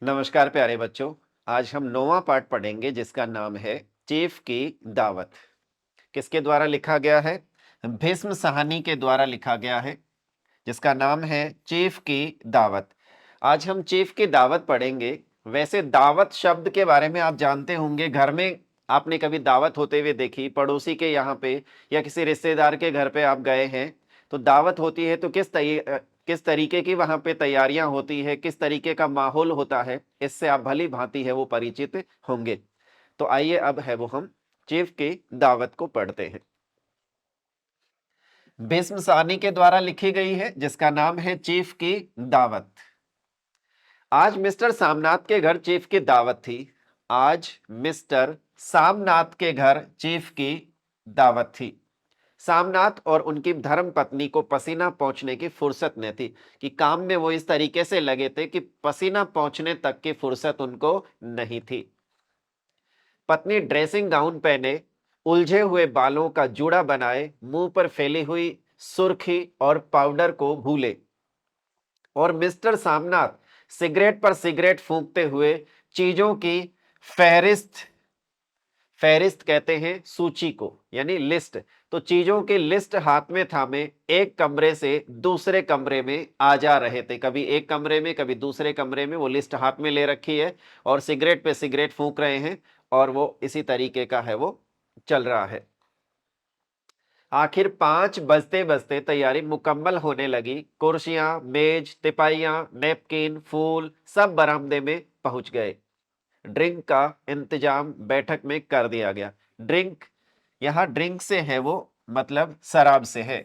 नमस्कार प्यारे बच्चों। आज हम 9वां पाठ पढ़ेंगे जिसका नाम है चीफ की दावत। किसके द्वारा लिखा गया है? भीष्म साहनी के द्वारा लिखा गया है, जिसका नाम है चीफ की दावत। आज हम चीफ की दावत पढ़ेंगे। वैसे दावत शब्द के बारे में आप जानते होंगे, घर में आपने कभी दावत होते हुए देखी, पड़ोसी के यहाँ पे या किसी रिश्तेदार के घर पे आप गए हैं तो दावत होती है, तो किस तरीके की वहां पे तैयारियां होती है, किस तरीके का माहौल होता है, इससे आप भली भांति है वो परिचित होंगे। तो आइए अब है वो हम चीफ की दावत को पढ़ते हैं। भीष्म साहनी के द्वारा लिखी गई है, जिसका नाम है चीफ की दावत। आज मिस्टर सामनाथ के घर चीफ की दावत थी। आज मिस्टर सामनाथ के घर चीफ की दावत थी। सामनाथ और उनकी धर्म पत्नी को पसीना पहुंचने की फुर्सत न थी, कि काम में वो इस तरीके से लगे थे कि पसीना पहुंचने तक की फुर्सत उनको नहीं थी। पत्नी ड्रेसिंग गाउन पहने, उलझे हुए बालों का जूड़ा बनाए, मुंह पर फैली हुई सुर्खी और पाउडर को भूले, और मिस्टर सामनाथ सिगरेट पर सिगरेट फूंकते हुए चीजों की फहरिस्त फहरिस्त कहते हैं सूची को, यानी लिस्ट। तो चीजों की लिस्ट हाथ में थामे एक कमरे से दूसरे कमरे में आ जा रहे थे। कभी एक कमरे में, कभी दूसरे कमरे में, वो लिस्ट हाथ में ले रखी है और सिगरेट पे सिगरेट फूंक रहे हैं, और वो इसी तरीके का है वो चल रहा है। आखिर 5 बजते बजते तैयारी मुकम्मल होने लगी। कुर्सियां, मेज, तिपाइयां, नेपकिन, फूल सब बरामदे में पहुंच गए। ड्रिंक का इंतजाम बैठक में कर दिया गया। ड्रिंक, यहां ड्रिंक से है वो मतलब शराब से है।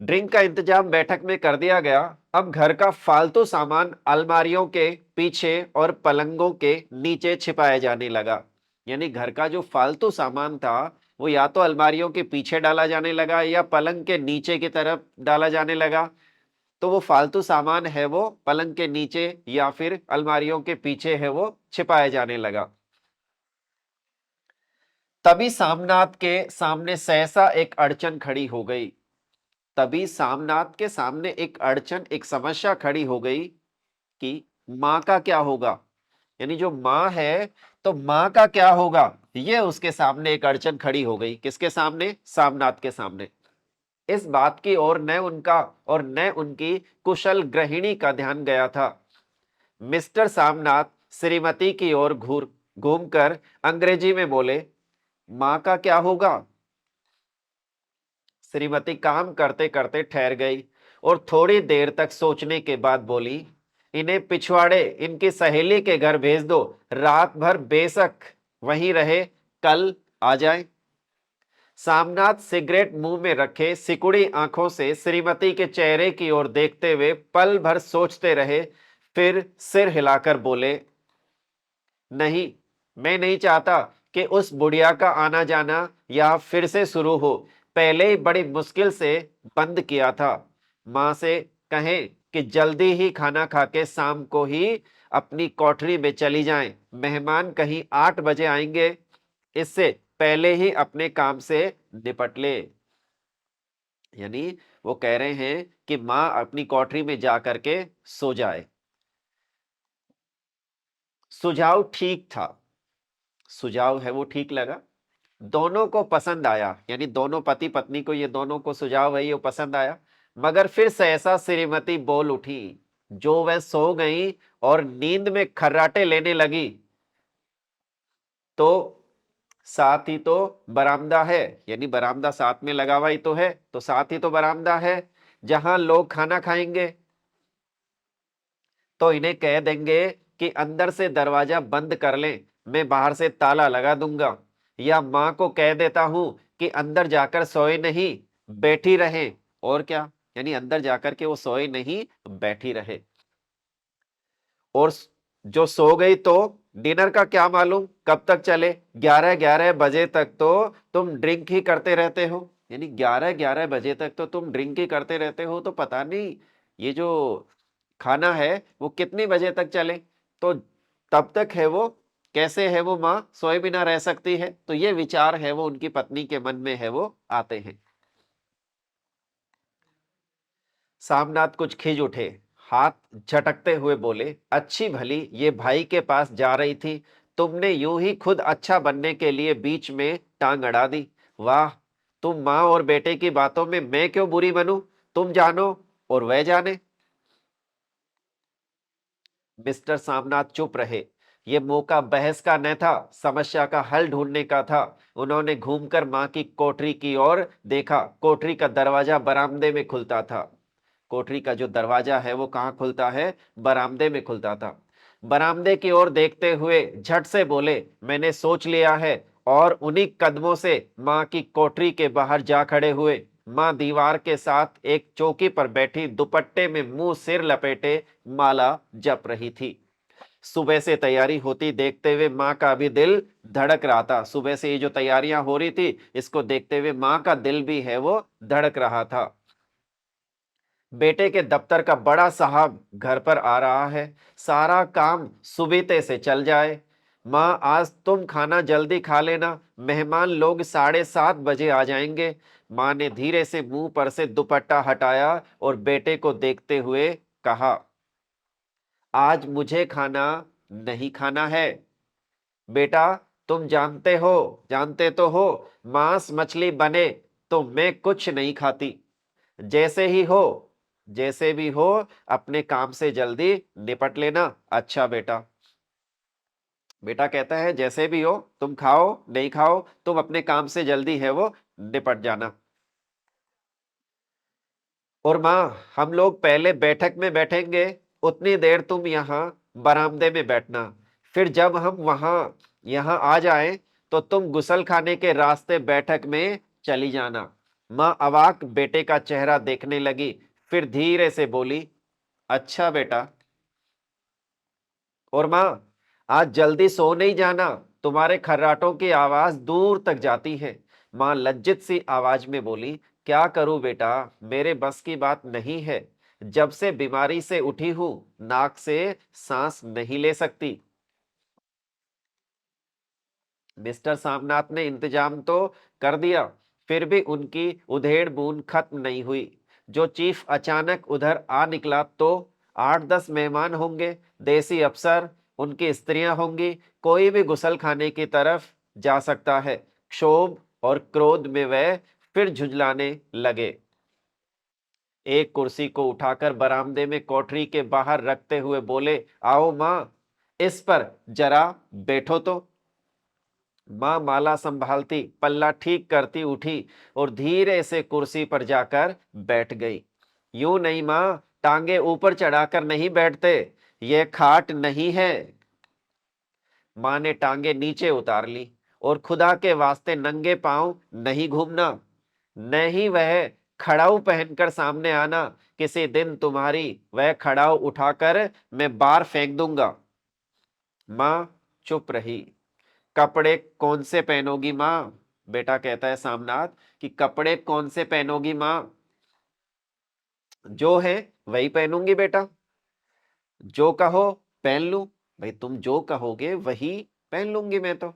ड्रिंक का इंतजाम बैठक में कर दिया गया। अब घर का फालतू सामान अलमारियों के पीछे और पलंगों के नीचे छिपाया जाने लगा। यानी घर का जो फालतू सामान था वो या तो अलमारियों के पीछे डाला जाने लगा या पलंग के नीचे की तरफ डाला जाने लगा। तो वो फालतू सामान है वो पलंग के नीचे या फिर अलमारियों के पीछे है वो छिपाया जाने लगा। तभी सामनाथ के सामने सहसा एक अड़चन खड़ी हो गई। तभी सामनाथ के सामने एक अड़चन, एक समस्या खड़ी हो गई कि मां का क्या होगा। यानी जो मां है, तो मां का क्या होगा, ये उसके सामने एक अड़चन खड़ी हो गई। किसके सामने? सामनाथ के सामने। इस बात की ओर न उनका और न उनकी कुशल गृहिणी का ध्यान गया था। मिस्टर सामनाथ श्रीमती की ओर घूमकर अंग्रेजी में बोले, मां का क्या होगा। श्रीमती काम करते करते ठहर गई और थोड़ी देर तक सोचने के बाद बोली, इन्हें पिछवाड़े इनकी सहेली के घर भेज दो, रात भर बेशक वहीं रहे, कल आ जाए। सामनाथ सिगरेट मुंह में रखे सिकुड़ी आंखों से श्रीमती के चेहरे की ओर देखते हुए पल भर सोचते रहे, फिर सिर हिलाकर बोले, नहीं, मैं नहीं चाहता कि उस बुढ़िया का आना जाना यहां फिर से शुरू हो। पहले ही बड़ी मुश्किल से बंद किया था। मां से कहें कि जल्दी ही खाना खा के शाम को ही अपनी कोठरी में चली जाएं। मेहमान कहीं 8 बजे आएंगे, इससे पहले ही अपने काम से निपट ले। यानी वो कह रहे हैं कि मां अपनी कोठरी में जा करके सो जाए। सुझाव ठीक था, सुझाव है वो ठीक लगा, दोनों को पसंद आया। यानी दोनों पति पत्नी को, ये दोनों को सुझाव है ये पसंद आया। मगर फिर सहसा श्रीमती बोल उठी। जो वह सो गई और नींद में खर्राटे लेने लगी, तो साथ ही तो बरामदा है, यानी बरामदा साथ में लगा हुआ ही तो है, तो साथ ही तो बरामदा है जहां लोग खाना खाएंगे। तो इन्हें कह देंगे कि अंदर से दरवाजा बंद कर लें, मैं बाहर से ताला लगा दूंगा। या मां को कह देता हूं कि अंदर जाकर सोए नहीं, बैठी रहे। और क्या, यानी अंदर जाकर के वो सोए नहीं, बैठी रहे। और जो सो गई तो डिनर का क्या मालूम कब तक चले, 11-11 बजे तक तो तुम ड्रिंक ही करते रहते हो। यानी 11-11 बजे तक तो तुम ड्रिंक ही करते रहते हो, तो पता नहीं ये जो खाना है वो कितनी बजे तक चले। तो तब तक है वो, कैसे है वो माँ सोए बिना रह सकती है। तो ये विचार है वो उनकी पत्नी के मन में है वो आते हैं। सामनाथ कुछ खिज उठे, हाथ झटकते हुए बोले, अच्छी भली ये भाई के पास जा रही थी, तुमने यूं ही खुद अच्छा बनने के लिए बीच में टांग अड़ा दी। वाह, तुम माँ और बेटे की बातों में मैं क्यों बुरी बनूं, तुम जानो और वह जाने। मिस्टर सामनाथ चुप रहे। ये मौका बहस का न था, समस्या का हल ढूंढने का था। उन्होंने घूमकर मां की कोठरी की ओर देखा। कोठरी का दरवाजा बरामदे में खुलता था। कोठरी का जो दरवाजा है वो कहाँ खुलता है? बरामदे में खुलता था। बरामदे की ओर देखते हुए झट से बोले, मैंने सोच लिया है। और उन्हीं कदमों से मां की कोठरी के बाहर जा खड़े हुए। मां दीवार के साथ एक चौकी पर बैठी दुपट्टे में मुंह सिर लपेटे माला जप रही थी। सुबह से तैयारी होती देखते हुए मां का भी दिल धड़क रहा था। सुबह से ये जो तैयारियां हो रही थी, इसको देखते हुए मां का दिल भी है वो धड़क रहा था। बेटे के दफ्तर का बड़ा साहब घर पर आ रहा है, सारा काम सुबीते से चल जाए। माँ, आज तुम खाना जल्दी खा लेना, मेहमान लोग 7:30 बजे आ जाएंगे। माँ ने धीरे से मुंह पर से दुपट्टा हटाया और बेटे को देखते हुए कहा, आज मुझे खाना नहीं खाना है। बेटा, तुम जानते तो हो, मांस मछली बने तो मैं कुछ नहीं खाती। जैसे ही हो, जैसे भी हो, अपने काम से जल्दी निपट लेना। अच्छा बेटा। बेटा कहता है, जैसे भी हो, तुम खाओ नहीं खाओ, तुम अपने काम से जल्दी है वो निपट जाना। और माँ, हम लोग पहले बैठक में बैठेंगे, उतनी देर तुम यहाँ बरामदे में बैठना। फिर जब हम यहाँ आ जाएं तो तुम गुसल खाने के रास्ते बैठक में चली जाना। माँ अवाक बेटे का चेहरा देखने लगी, फिर धीरे से बोली, अच्छा बेटा। और माँ, आज जल्दी सो नहीं जाना, तुम्हारे खर्राटों की आवाज दूर तक जाती है। माँ लज्जित सी आवाज में बोली, क्या करूं बेटा, मेरे बस की बात नहीं है। जब से बीमारी से उठी हूं, नाक से सांस नहीं ले सकती। मिस्टर सामनाथ ने इंतजाम तो कर दिया, फिर भी उनकी उधेड़ बूंद खत्म नहीं हुई। जो चीफ अचानक उधर आ निकला तो 8-10 मेहमान होंगे, देसी अफसर, उनकी स्त्रियां होंगी। कोई भी गुसल खाने की तरफ जा सकता है। क्षोभ और क्रोध में वह फिर झुंझलाने लगे। एक कुर्सी को उठाकर बरामदे में कोठरी के बाहर रखते हुए बोले, आओ मां, इस पर जरा बैठो तो। मां माला संभालती, पल्ला ठीक करती उठी और धीरे से कुर्सी पर जाकर बैठ गई। यूं नहीं मां, टांगे ऊपर चढ़ाकर नहीं बैठते, यह खाट नहीं है। मां ने टांगे नीचे उतार ली। और खुदा के वास्ते नंगे पांव नहीं घूमना, नहीं वह खड़ाऊ पहनकर सामने आना। किसी दिन तुम्हारी वह खड़ाऊ उठाकर मैं बाहर फेंक दूंगा। मां चुप रही। कपड़े कौन से पहनोगी मां? बेटा कहता है सामनाथ कि कपड़े कौन से पहनोगी मां? जो है वही पहनूंगी बेटा। जो कहो पहन लूं। भाई तुम जो कहोगे वही पहन लूंगी मैं तो।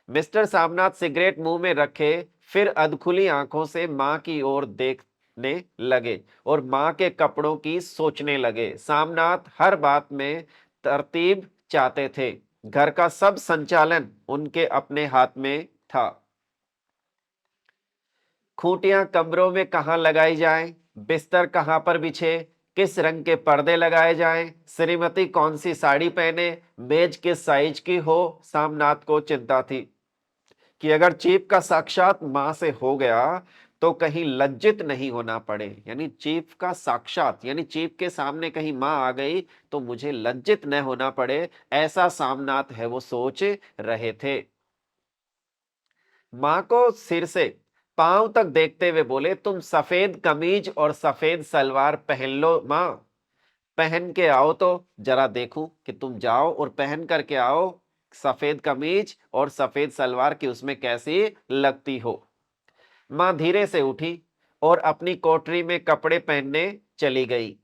मिस्टर सामनाथ सिगरेट मुंह में रखे, फिर अधखुली आंखों से मां की ओर देखने लगे और मां के कपड़ों की सोचने लगे। सामनाथ हर बात में तरतीब चाहते थे। घर का सब संचालन उनके अपने हाथ में था। खूंटियां कमरों में कहां लगाई जाएं, बिस्तर कहां पर बिछे, किस रंग के पर्दे लगाए जाएं, श्रीमती कौन सी साड़ी पहने, मेज किस साइज की हो। सामनाथ को चिंता थी कि अगर चीफ का साक्षात मां से हो गया तो कहीं लज्जित नहीं होना पड़े। यानी चीफ का साक्षात, यानी चीफ के सामने कहीं मां आ गई तो मुझे लज्जित न होना पड़े, ऐसा सामनाथ है वो सोच रहे थे। मां को सिर से पांव तक देखते हुए बोले, तुम सफेद कमीज और सफेद सलवार पहन लो मां। पहन के आओ तो जरा देखूं कि तुम जाओ और पहन करके आओ सफेद कमीज और सफेद सलवार की उसमें कैसी लगती हो। मां धीरे से उठी और अपनी कोठरी में कपड़े पहनने चली गई।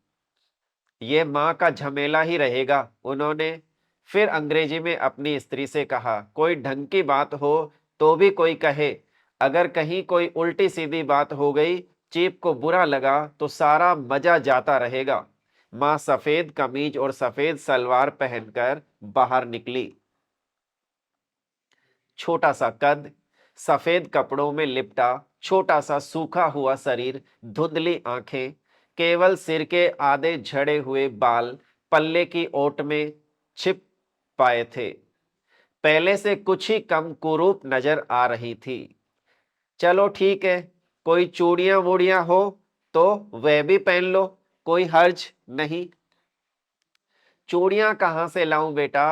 ये मां का झमेला ही रहेगा, उन्होंने फिर अंग्रेजी में अपनी स्त्री से कहा। कोई ढंग की बात हो तो भी कोई कहे, अगर कहीं कोई उल्टी सीधी बात हो गई चीफ को बुरा लगा तो सारा मजा जाता रहेगा। माँ सफेद कमीज और सफेद सलवार पहनकर बाहर निकली। छोटा सा कद, सफेद कपड़ों में लिपटा छोटा सा सूखा हुआ शरीर, धुंधली आंखें, केवल सिर के आधे झड़े हुए बाल पल्ले की ओट में छिप पाए थे। पहले से कुछ ही कम कुरूप नजर आ रही थी। चलो ठीक है, कोई चूड़ियां वूड़ियां हो तो वह भी पहन लो, कोई हर्ज नहीं। चूड़ियां कहां से लाऊं बेटा,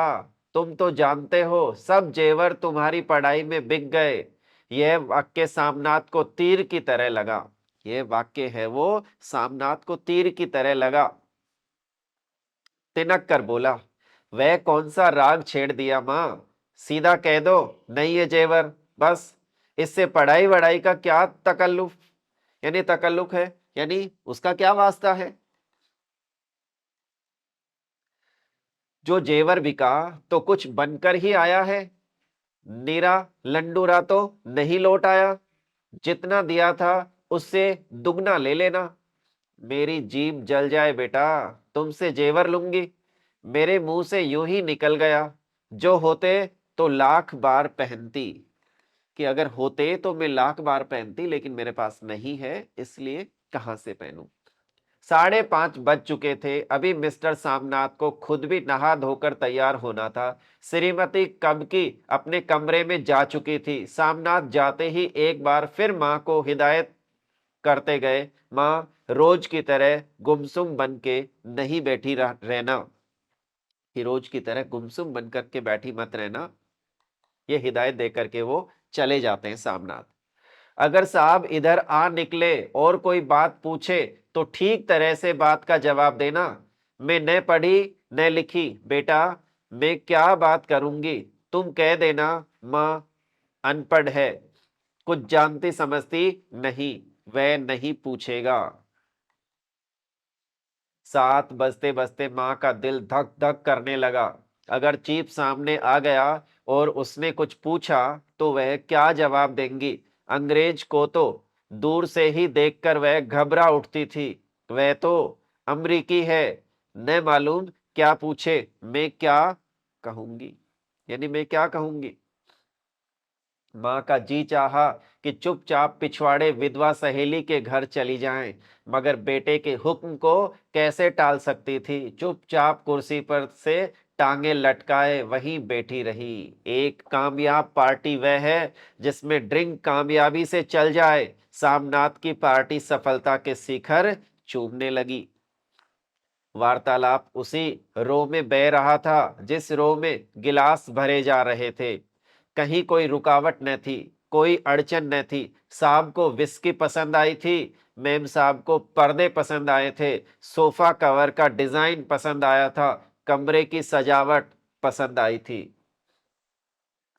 तुम तो जानते हो सब जेवर तुम्हारी पढ़ाई में बिक गए। यह वाक्य सामनाथ को तीर की तरह लगा। यह वाक्य है वो सामनाथ को तीर की तरह लगा। तिनक कर बोला, वह कौन सा राग छेड़ दिया माँ, सीधा कह दो नहीं है जेवर, बस। इससे पढ़ाई वढ़ाई का क्या तकल्लुफ, यानी तकल्लुक है, यानी उसका क्या वास्ता है। जो जेवर बिका तो कुछ बनकर ही आया है, नीरा लंडूरा तो नहीं लौट आया। जितना दिया था उससे दुगना ले लेना। मेरी जीभ जल जाए बेटा, तुमसे जेवर लूंगी। मेरे मुंह से यूं ही निकल गया, जो होते तो लाख बार पहनती। कि अगर होते तो मैं लाख बार पहनती, लेकिन मेरे पास नहीं है, इसलिए कहां से पहनूं। 5:30 बज चुके थे। अभी मिस्टर सामनाथ को खुद भी नहा धोकर तैयार होना था। श्रीमती कब की अपने कमरे में जा चुकी थी। सामनाथ जाते ही एक बार फिर माँ को हिदायत करते गए, माँ रोज की तरह गुमसुम बन के नहीं बैठी रहना, कि रोज की तरह गुमसुम बन करके बैठी मत रहना। ये हिदायत देकर के वो चले जाते हैं सामनाथ। अगर साहब इधर आ निकले और कोई बात पूछे तो ठीक तरह से बात का जवाब देना। मैं न पढ़ी न लिखी बेटा, मैं क्या बात करूंगी, तुम कह देना माँ अनपढ़ है, कुछ जानती समझती नहीं, वह नहीं पूछेगा। 7 बजते बजते माँ का दिल धक धक करने लगा। अगर चीफ सामने आ गया और उसने कुछ पूछा तो वह क्या जवाब देंगी। अंग्रेज को तो दूर से ही देखकर वह घबरा उठती थी। वह तो अमरीकी है, न मालूम क्या पूछे, मैं क्या कहूंगी, यानी मैं क्या कहूंगी। माँ का जी चाहा कि चुपचाप पिछवाड़े विधवा सहेली के घर चली जाएं, मगर बेटे के हुक्म को कैसे टाल सकती थी। चुपचाप कुर्सी पर से टांगे लटकाए वहीं बैठी रही। एक कामयाब पार्टी वह है जिसमें ड्रिंक कामयाबी से चल जाए। सामनाथ की पार्टी सफलता के शिखर चूमने लगी। वार्तालाप उसी रो में बह रहा था जिस रो में गिलास भरे जा रहे थे। कहीं कोई रुकावट न थी, कोई अड़चन न थी। साहब को विस्की पसंद आई थी, मेम साहब को पर्दे पसंद आए थे, सोफा कवर का डिजाइन पसंद आया था, कमरे की सजावट पसंद आई थी।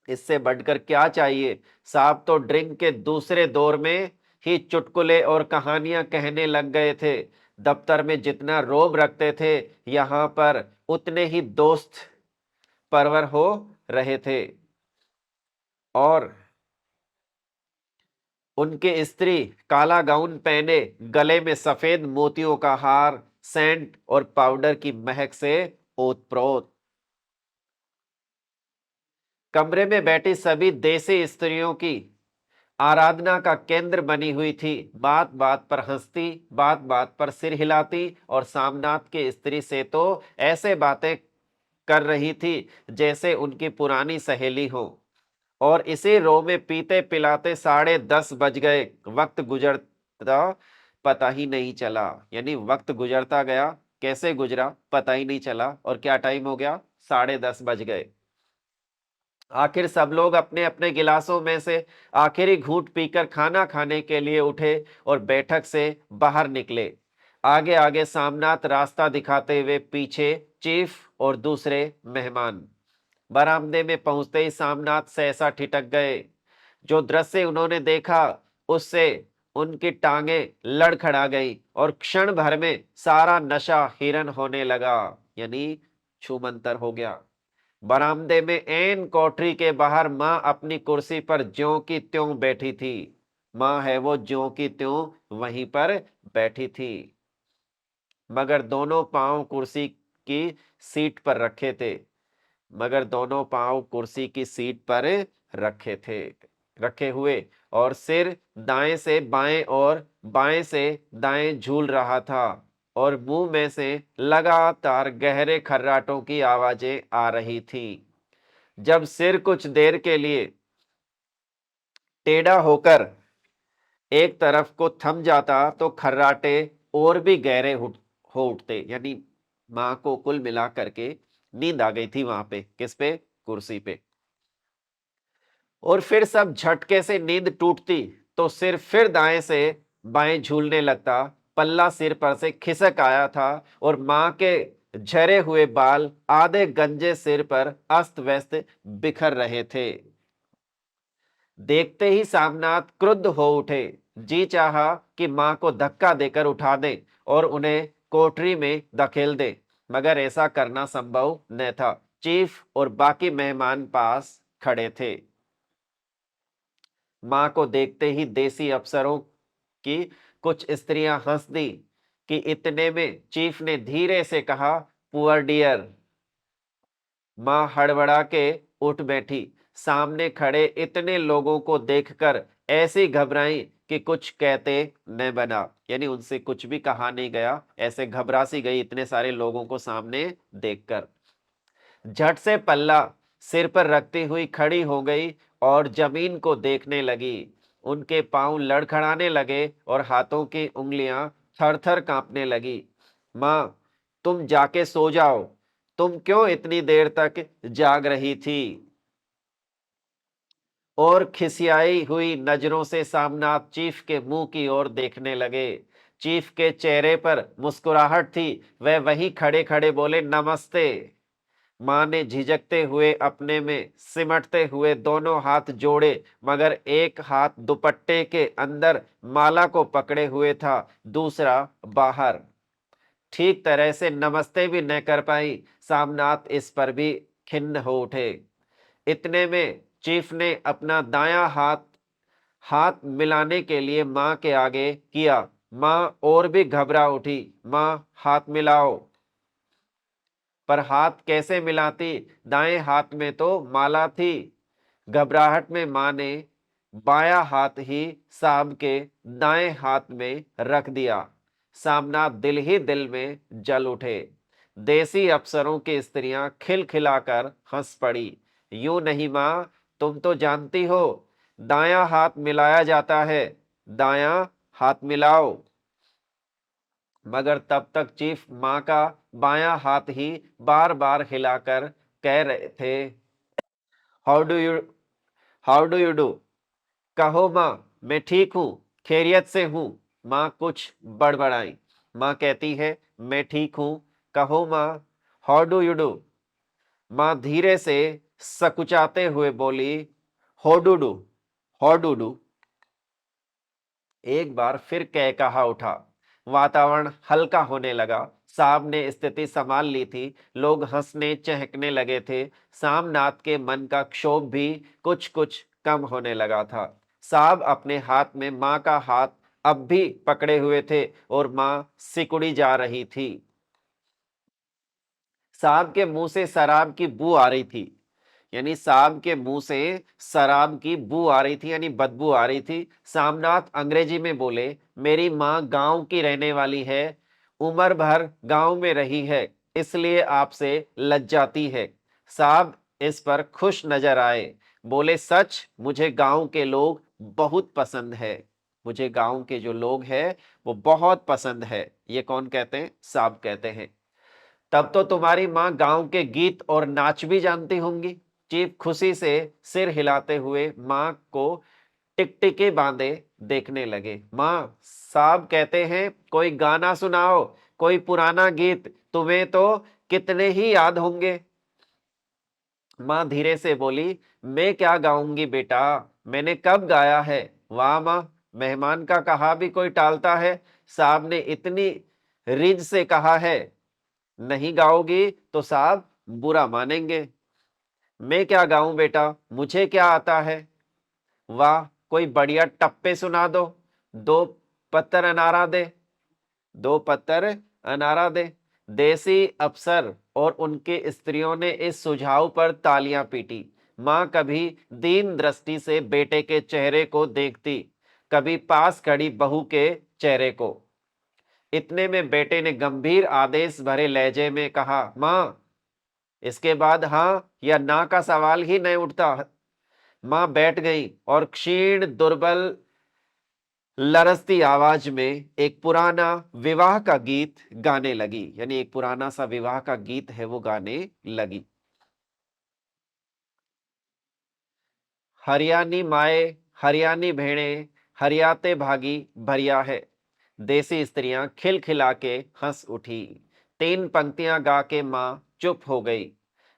इससे बढ़कर क्या चाहिए। साहब तो ड्रिंक के दूसरे दौर में ही चुटकुले और कहानियां कहने लग गए थे। दफ्तर में जितना रोब रखते थे, यहां पर उतने ही दोस्त परवर हो रहे थे। और उनके स्त्री काला गाउन पहने, गले में सफेद मोतियों का हार, सेंट और पाउडर की महक से ओतप्रोत। कमरे में बैठी सभी देसी स्त्रियों की आराधना का केंद्र बनी हुई थी। बात बात पर हंसती, बात बात पर सिर हिलाती और सामनाथ के स्त्री से तो ऐसे बातें कर रही थी जैसे उनकी पुरानी सहेली हो। और इसी रो में पीते पिलाते 10:30 बज गए। वक्त गुजरता पता ही नहीं चला, यानी वक्त गुजरता गया, कैसे गुजरा पता ही नहीं चला। और क्या टाइम हो गया, 10:30 बज गए। आखिर सब लोग अपने अपने गिलासों में से आखिरी घूंट पीकर खाना खाने के लिए उठे और बैठक से बाहर निकले। आगे आगे सामनाथ रास्ता दिखाते हुए, पीछे चीफ और दूसरे मेहमान। बरामदे में पहुंचते ही सामनाथ सहसा ठिठक गए। जो दृश्य उन्होंने देखा उससे उनकी टांगे लड़खड़ा गई और क्षण भर में सारा नशा हिरन होने लगा, यानी छूमंतर हो गया। बरामदे में एन कोठरी के बाहर मां अपनी कुर्सी पर ज्यों की त्यों बैठी थी। माँ है वो ज्यों की त्यों वहीं पर बैठी थी, मगर दोनों पांव कुर्सी की सीट पर रखे थे, मगर दोनों पांव कुर्सी की सीट पर रखे थे, रखे हुए, और सिर दाएं से बाएं और बाएं से दाएं झूल रहा था, और मुंह में से लगातार गहरे खर्राटों की आवाजें आ रही थी। जब सिर कुछ देर के लिए टेढ़ा होकर एक तरफ को थम जाता तो खर्राटे और भी गहरे हो उठते। यानी मां को कुल मिला करके नींद आ गई थी वहां पे, किस पे? कुर्सी पे। और फिर सब झटके से नींद टूटती तो सिर फिर दाएं से बाएं झूलने लगता, पल्ला सिर पर से खिसक आया था और मां के झरे हुए बाल आधे गंजे सिर पर अस्त व्यस्त बिखर रहे थे। देखते ही सामनाथ क्रुद्ध हो उठे। जी चाहा कि मां को धक्का देकर उठा दे और उन्हें कोठरी में धकेल दे, मगर ऐसा करना संभव न था। चीफ और बाकी मेहमान पास खड़े थे। मां को देखते ही देसी अफसरों की कुछ स्त्रियां हंस दी कि इतने में चीफ ने धीरे से कहा, पुअर डियर। मां हड़बड़ा के उठ बैठी। सामने खड़े इतने लोगों को देखकर ऐसी घबराई कि कुछ कहते न बना। यानी उनसे कुछ भी कहा नहीं गया, ऐसे घबरा सी गई इतने सारे लोगों को सामने देखकर। झट से पल्ला सिर पर रखती हुई खड़ी हो गई और जमीन को देखने लगी। उनके पांव लड़खड़ाने लगे और हाथों की उंगलियां थर-थर कांपने लगी। मां, तुम जाके सो जाओ। तुम क्यों इतनी देर तक जाग रही थी? और खिसियाई हुई नजरों से सामनाथ चीफ के मुंह की ओर देखने लगे। चीफ के चेहरे पर मुस्कुराहट थी। वह वहीं खड़े खड़े बोले, नमस्ते। मां ने झिझकते हुए अपने में सिमटते हुए दोनों हाथ जोड़े, मगर एक हाथ दुपट्टे के अंदर माला को पकड़े हुए था, दूसरा बाहर। ठीक तरह से नमस्ते भी न कर पाई। सामनाथ इस पर भी खिन्न हो उठे। इतने में चीफ ने अपना दायां हाथ हाथ मिलाने के लिए मां के आगे किया। मां और भी घबरा उठी। मां, हाथ मिलाओ। पर हाथ कैसे मिलाती? दाएं हाथ में तो माला थी। घबराहट में मां ने बायां हाथ ही साहब के दाएं हाथ में रख दिया। सामना दिल ही दिल में जल उठे। देसी अफसरों की स्त्रियां खिलखिलाकर हंस पड़ी। यूं नहीं मां, तुम तो जानती हो, दायां हाथ मिलाया जाता है। दायां हाथ मिलाओ। मगर तब तक चीफ मां का बायां हाथ ही बार बार हिलाकर कह रहे थे, how do you how do you do. कहो मां, मैं ठीक हूं, खैरियत से हूं। मां कुछ बड़बड़ाई। मां कहती है, मैं ठीक हूं, कहो मां, हाउ डू यू डू। मां धीरे से सकुचाते हुए बोली, हो डू डू, हो डू डू। एक बार फिर कह कहा उठा। वातावरण हल्का होने लगा। साहब ने स्थिति संभाल ली थी। लोग हंसने चहकने लगे थे। सामनाथ के मन का क्षोभ भी कुछ कुछ कम होने लगा था। साहब अपने हाथ में मां का हाथ अब भी पकड़े हुए थे और मां सिकुड़ी जा रही थी। साहब के मुंह से शराब की बू आ रही थी। यानी साहब के मुंह से शराब की बू आ रही थी, यानी बदबू आ रही थी। सामनाथ अंग्रेजी में बोले, मेरी मां गांव की रहने वाली है, उम्र भर गांव में रही है, इसलिए आपसे लज्जाती है। साहब इस पर खुश नजर आए। बोले, सच मुझे गांव के लोग बहुत पसंद है। मुझे गांव के जो लोग हैं वो बहुत पसंद है। ये कौन कहते हैं? साहब कहते हैं। तब तो तुम्हारी मां गांव के गीत और नाच भी जानती होंगी। चीफ खुशी से सिर हिलाते हुए मां को टिकटिकी बांधे देखने लगे। मां, साहब कहते हैं कोई गाना सुनाओ, कोई पुराना गीत, तुम्हें तो कितने ही याद होंगे। मां धीरे से बोली, मैं क्या गाऊंगी बेटा, मैंने कब गाया है। वाह मां, मेहमान का कहा भी कोई टालता है। साहब ने इतनी रिज से कहा है, नहीं गाओगी तो साहब बुरा मानेंगे। मैं क्या गाऊं बेटा, मुझे क्या आता है। वाह, कोई बढ़िया टप्पे सुना दो, दो पत्तर अनारा दे, दो पत्तर अनारा दे। देसी अफसर और उनके स्त्रियों ने इस सुझाव पर तालियां पीटी। मां कभी दीन दृष्टि से बेटे के चेहरे को देखती, कभी पास खड़ी बहू के चेहरे को। इतने में बेटे ने गंभीर आदेश भरे लहजे में कहा, मां। इसके बाद हां या ना का सवाल ही नहीं उठता। मां बैठ गई और क्षीण दुर्बल लरजती आवाज में एक पुराना विवाह का गीत गाने लगी। यानी एक पुराना सा विवाह का गीत है वो गाने लगी। हरियाणी माए, हरियाणी भेड़े, हरियाते भागी भरिया है। देसी स्त्रियां खिलखिला के हंस उठी। तीन पंक्तियां गा के मां चुप हो गई।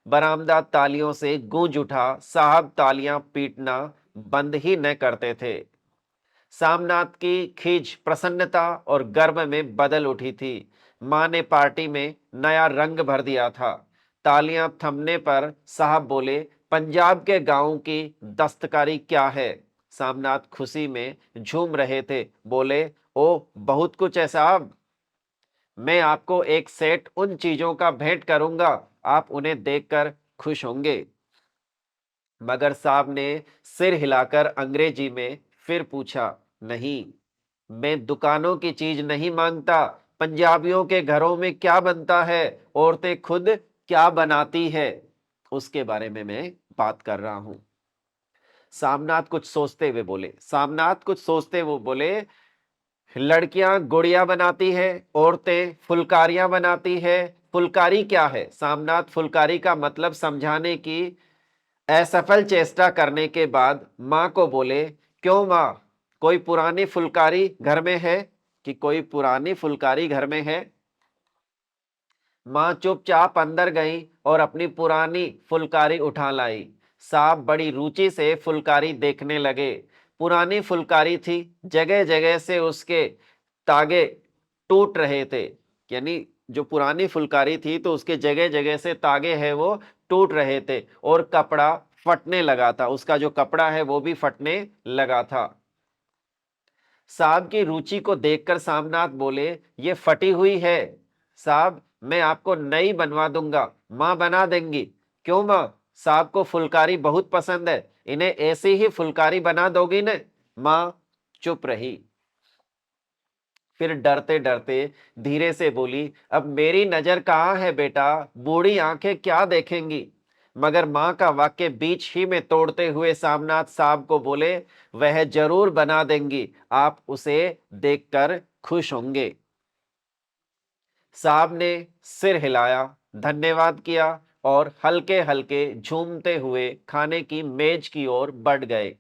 बरामदा तालियों से गूंज उठा। साहब तालियां पीटना बंद ही न करते थे। सामनाथ की खींच प्रसन्नता और गर्व में बदल उठी थी। मां ने पार्टी में नया रंग भर दिया था। तालियां थमने पर साहब बोले, पंजाब के गांवों की दस्तकारी क्या है। सामनाथ खुशी में झूम रहे थे। बोले, ओ बहुत कुछ है साहब। मैं आपको एक सेट उन चीजों का भेंट करूंगा, आप उन्हें देखकर खुश होंगे। मगर साहब ने सिर हिलाकर अंग्रेजी में फिर पूछा, नहीं, मैं दुकानों की चीज नहीं मांगता। पंजाबियों के घरों में क्या बनता है, औरतें खुद क्या बनाती है, उसके बारे में मैं बात कर रहा हूं। सामनाथ कुछ सोचते हुए बोले, लड़कियां गुड़िया बनाती है, औरतें फुलकारियां बनाती है। फुलकारी क्या है? सामनाथ फुलकारी का मतलब समझाने की असफल चेष्टा करने के बाद मां को बोले, क्यों मां, कोई पुरानी फुलकारी घर में है? कि कोई पुरानी फुलकारी घर में है? मां चुपचाप अंदर गई और अपनी पुरानी फुलकारी उठा लाई। साहब बड़ी रुचि से फुलकारी देखने लगे। पुरानी फुलकारी थी, जगह जगह से उसके तागे टूट रहे थे। यानी जो पुरानी फुलकारी थी तो उसके जगह जगह से तागे हैं वो टूट रहे थे और कपड़ा फटने लगा था। उसका जो कपड़ा है वो भी फटने लगा था। साहब की रुचि को देखकर सामनाथ बोले, ये फटी हुई है साहब, मैं आपको नई बनवा दूंगा। मां बना देंगी। क्यों मां, साहब को फुलकारी बहुत पसंद है, इन्हें ऐसी ही फुलकारी बना दोगी न? मां चुप रही। फिर डरते डरते धीरे से बोली, अब मेरी नजर कहां है बेटा, बूढ़ी आंखें क्या देखेंगी। मगर मां का वाक्य बीच ही में तोड़ते हुए सामनाथ साहब को बोले, वह जरूर बना देंगी, आप उसे देखकर खुश होंगे। साहब ने सिर हिलाया, धन्यवाद किया और हल्के हल्के झूमते हुए खाने की मेज की ओर बढ़ गए।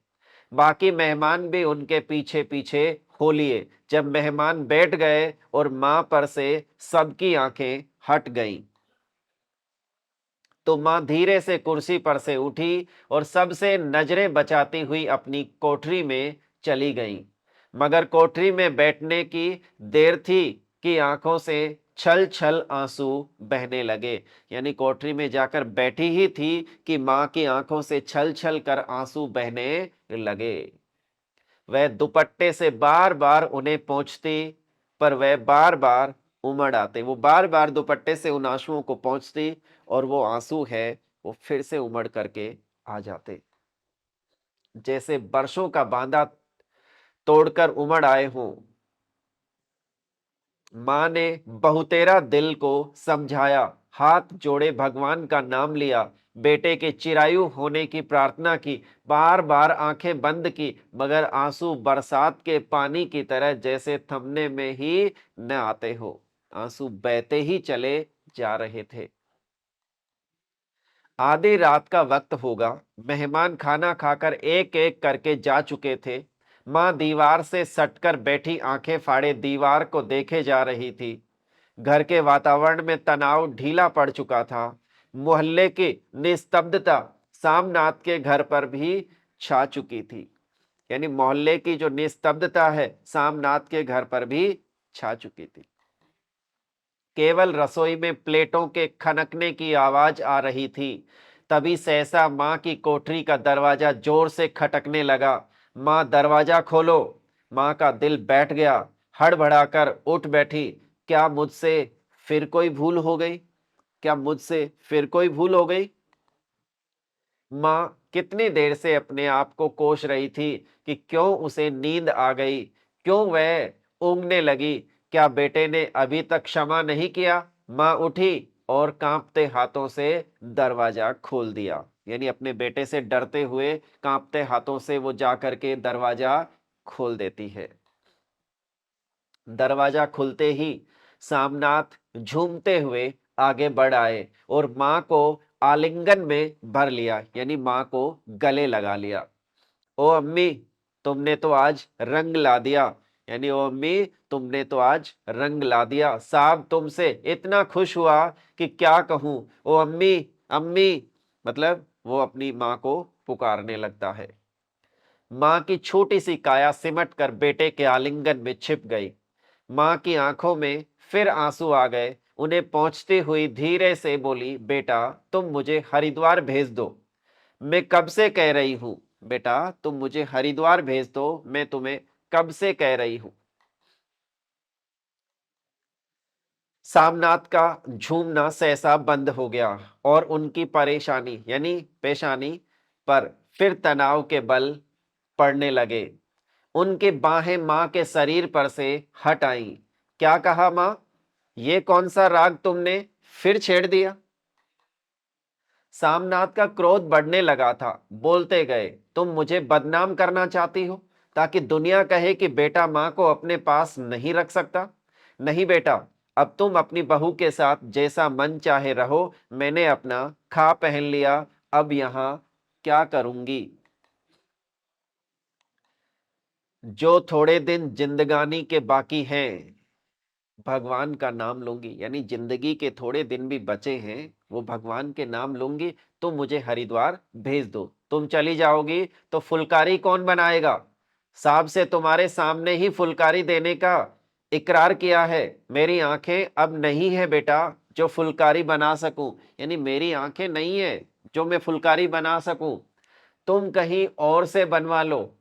बाकी मेहमान भी उनके पीछे पीछे हो लिए। जब मेहमान बैठ गए और मां पर से सबकी आंखें हट गईं, तो मां धीरे से कुर्सी पर से उठी और सबसे नजरें बचाती हुई अपनी कोठरी में चली गई। मगर कोठरी में बैठने की देर थी कि आंखों से छल छल आंसू बहने लगे। यानी कोठरी में जाकर बैठी ही थी कि मां की आंखों से छल छल कर आंसू बहने लगे। वह दुपट्टे से बार बार उन्हें पोंछती, पर वह बार बार उमड़ आते। वो बार बार दुपट्टे से उन आंसुओं को पोंछती और वो आंसू है वो फिर से उमड़ करके आ जाते, जैसे बरसों का बांधा तोड़कर उमड़ आए हों। मां ने बहुतेरा दिल को समझाया, हाथ जोड़े भगवान का नाम लिया, बेटे के चिरायु होने की प्रार्थना की, बार बार आंखें बंद की, मगर आंसू बरसात के पानी की तरह जैसे थमने में ही न आते हो। आंसू बहते ही चले जा रहे थे। आधी रात का वक्त होगा। मेहमान खाना खाकर एक एक करके जा चुके थे। मां दीवार से सटकर बैठी आंखें फाड़े दीवार को देखे जा रही थी। घर के वातावरण में तनाव ढीला पड़ चुका था। मोहल्ले की निस्तब्धता सामनाथ के घर पर भी छा चुकी थी। यानी मोहल्ले की जो निस्तब्धता है सामनाथ के घर पर भी छा चुकी थी। केवल रसोई में प्लेटों के खनकने की आवाज आ रही थी। तभी सहसा मां की कोठरी का दरवाजा जोर से खटकने लगा। माँ दरवाजा खोलो। माँ का दिल बैठ गया, हड़बड़ाकर उठ बैठी। क्या मुझसे फिर कोई भूल हो गई? क्या मुझसे फिर कोई भूल हो गई? माँ कितनी देर से अपने आप को कोस रही थी कि क्यों उसे नींद आ गई, क्यों वह ऊँघने लगी। क्या बेटे ने अभी तक क्षमा नहीं किया? माँ उठी और कांपते हाथों से दरवाजा खोल दिया। यानी अपने बेटे से डरते हुए कांपते हाथों से वो जा करके दरवाजा खोल देती है। दरवाजा खुलते ही सामनाथ झूमते हुए आगे बढ़ आए और माँ को आलिंगन में भर लिया, यानी माँ को गले लगा लिया। ओ अम्मी, तुमने तो आज रंग ला दिया। यानी ओ अम्मी, तुमने तो आज रंग ला दिया। साहब तुमसे इतना खुश हुआ कि क्या कहूं। ओ अम्मी, अम्मी, मतलब वो अपनी माँ को पुकारने लगता है। माँ की छोटी सी काया सिमट कर बेटे के आलिंगन में छिप गई। माँ की आंखों में फिर आंसू आ गए। उन्हें पहुंचती हुई धीरे से बोली, बेटा तुम मुझे हरिद्वार भेज दो। मैं कब से कह रही हूं, बेटा तुम मुझे हरिद्वार भेज दो, मैं तुम्हें कब से कह रही हूं। सामनाथ का झूमना सहसा बंद हो गया और उनकी परेशानी यानी पेशानी पर फिर तनाव के बल पड़ने लगे। उनके बाहें मां के शरीर पर से हट आईं। क्या कहा मां? ये कौन सा राग तुमने फिर छेड़ दिया? सामनाथ का क्रोध बढ़ने लगा था। बोलते गए, तुम मुझे बदनाम करना चाहती हो ताकि दुनिया कहे कि बेटा मां को अपने पास नहीं रख सकता। नहीं बेटा, अब तुम अपनी बहू के साथ जैसा मन चाहे रहो। मैंने अपना खा पहन लिया, अब यहां क्या करूंगी। जो थोड़े दिन जिंदगानी के बाकी हैं, भगवान का नाम लूंगी। यानी जिंदगी के थोड़े दिन भी बचे हैं, वो भगवान के नाम लूंगी। तुम मुझे हरिद्वार भेज दो। तुम चली जाओगी तो फुलकारी कौन बनाएगा? साहब से तुम्हारे सामने ही फुलकारी देने का इकरार किया है। मेरी आंखें अब नहीं है बेटा जो फुलकारी बना सकूं। यानी मेरी आंखें नहीं है जो मैं फुलकारी बना सकूं। तुम कहीं और से बनवा लो,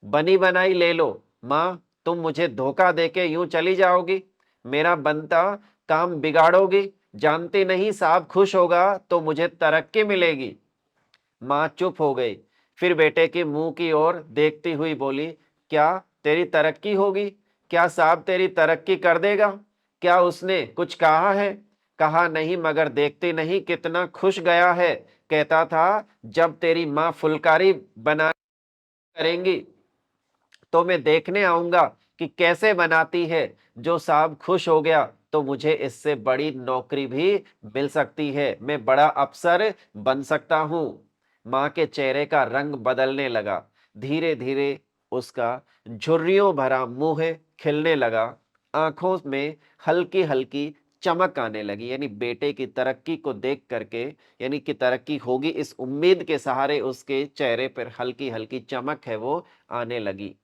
बनी बनाई ले लो। माँ, तुम मुझे धोखा देके यूं चली जाओगी, मेरा बनता काम बिगाड़ोगी। जानती नहीं साहब खुश होगा तो मुझे तरक्की मिलेगी। माँ चुप हो गई, फिर बेटे के मुंह की ओर देखती हुई बोली, क्या तेरी तरक्की होगी? क्या साहब तेरी तरक्की कर देगा? क्या उसने कुछ कहा है? कहा नहीं, मगर देखती नहीं कितना खुश गया है। कहता था जब तेरी माँ फुलकारी बना करेंगी तो मैं देखने आऊंगा कि कैसे बनाती है। जो साहब खुश हो गया तो मुझे इससे बड़ी नौकरी भी मिल सकती है, मैं बड़ा अफसर बन सकता हूं। मां के चेहरे का रंग बदलने लगा। धीरे धीरे उसका झुर्रियों भरा मुंह खिलने लगा। आंखों में हल्की हल्की चमक आने लगी। यानी बेटे की तरक्की को देख करके, यानी कि तरक्की होगी इस उम्मीद के सहारे उसके चेहरे पर हल्की हल्की चमक है वो आने लगी।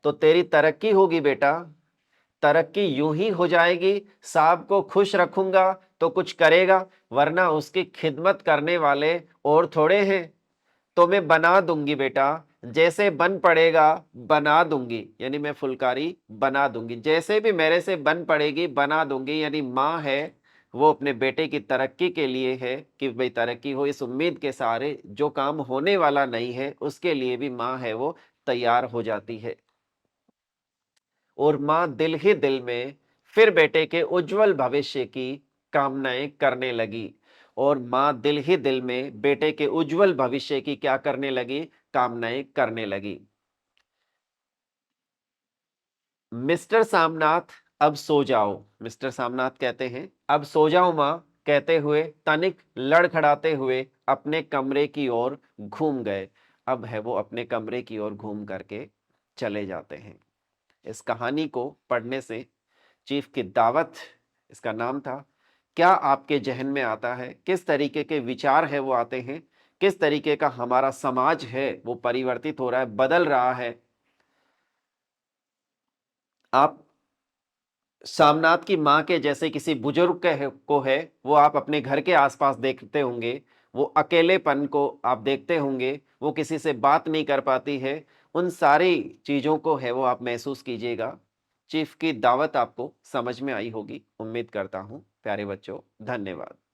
तो तेरी तरक्की होगी बेटा, तरक्की यूं ही हो जाएगी। साहब को खुश रखूंगा तो कुछ करेगा, वरना उसकी खिदमत करने वाले और थोड़े हैं। तो मैं बना दूंगी बेटा, जैसे बन पड़ेगा बना दूंगी। यानी मैं फुलकारी बना दूंगी, जैसे भी मेरे से बन पड़ेगी बना दूंगी। यानी माँ है वो अपने बेटे की तरक्की के लिए है कि भाई तरक्की हो, इस उम्मीद के सहारे जो काम होने वाला नहीं है उसके लिए भी माँ है वो तैयार हो जाती है। और मां दिल ही दिल में फिर बेटे के उज्जवल भविष्य की कामनाएं करने लगी। और मां दिल ही दिल में बेटे के उज्जवल भविष्य की क्या करने लगी? कामनाएं करने लगी। मिस्टर सामनाथ, अब सो जाओ। मिस्टर सामनाथ कहते हैं, अब सो जाओ मां। कहते हुए तनिक लड़खड़ाते हुए अपने कमरे की ओर घूम गए। अब है वो अपने कमरे की ओर घूम करके चले जाते हैं। इस कहानी को पढ़ने से, चीफ की दावत इसका नाम था, क्या आपके जहन में आता है? किस तरीके के विचार है वो आते हैं? किस तरीके का हमारा समाज है वो परिवर्तित हो रहा है, बदल रहा है? आप सामनाथ की मां के जैसे किसी बुजुर्ग को है वो आप अपने घर के आसपास देखते होंगे। वो अकेलेपन को आप देखते होंगे, वो किसी से बात नहीं कर पाती है, उन सारी चीज़ों को है वो आप महसूस कीजिएगा। चीफ की दावत आपको समझ में आई होगी, उम्मीद करता हूँ। प्यारे बच्चों, धन्यवाद।